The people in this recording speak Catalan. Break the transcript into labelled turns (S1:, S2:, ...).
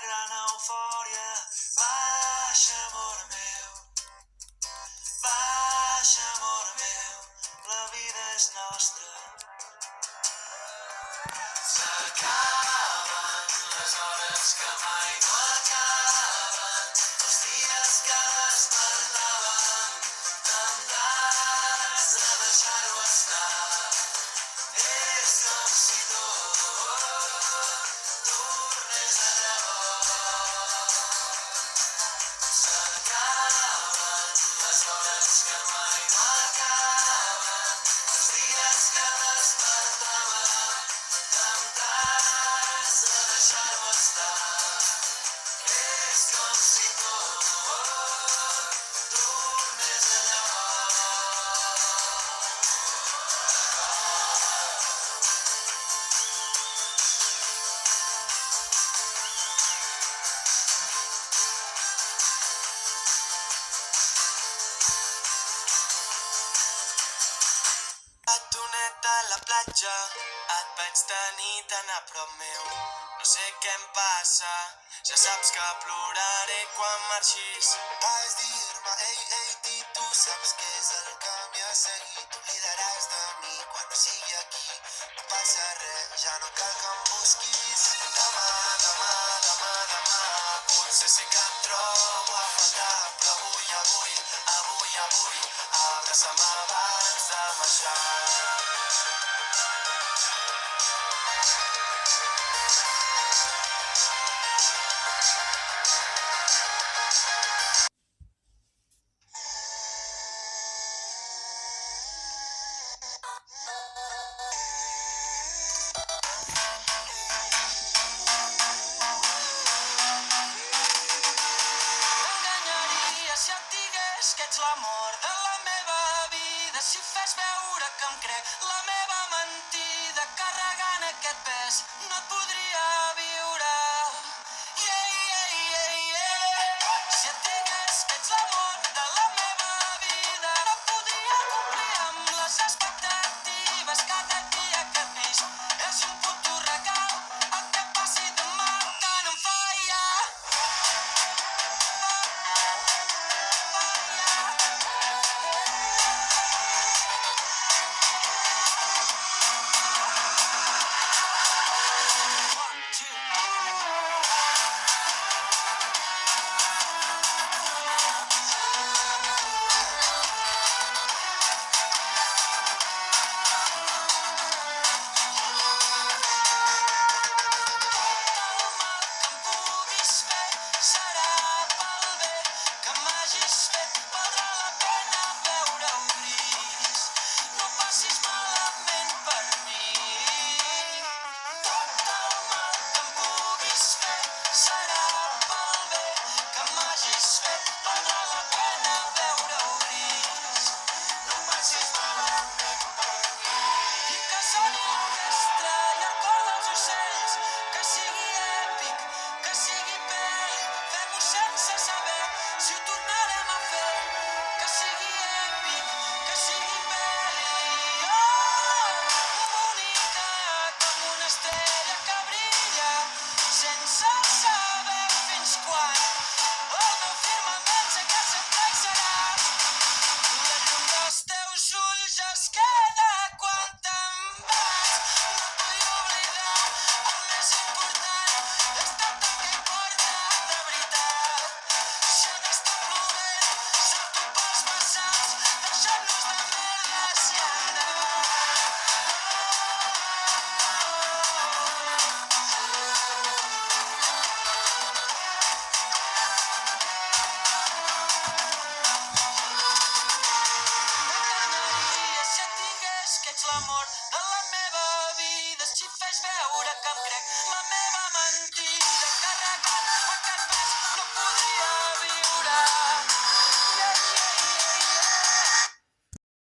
S1: gran eufòria. Baixa, amor meu, baixa, amor meu, la vida és nostra. S'acaben les hores que mai no acaben, els dies que despertàvem amb ganes de deixar-ho estar. És com si tot tornés a llavors. S'acaben les hores que mai no acaben, els dies que despertàvem amb ganes de deixar-ho estar. És com si tot tornés a llavors. Batoneta a la platja, et vaig tenir tan a prop meu. No sé què em passa, ja saps que ploraré quan marxis. Vas dir-me, ei, ei, ti, tu saps què és el camí a seguir. T'oblidaràs de mi quan no sigui aquí. No passa res, ja no cal que em busquis. Demà, demà, demà, demà, potser sí que em trobo a faltar. Però avui, avui, avui, avui, abraça'm abans de marxar. T'enganyaria si et digués que ets l'amor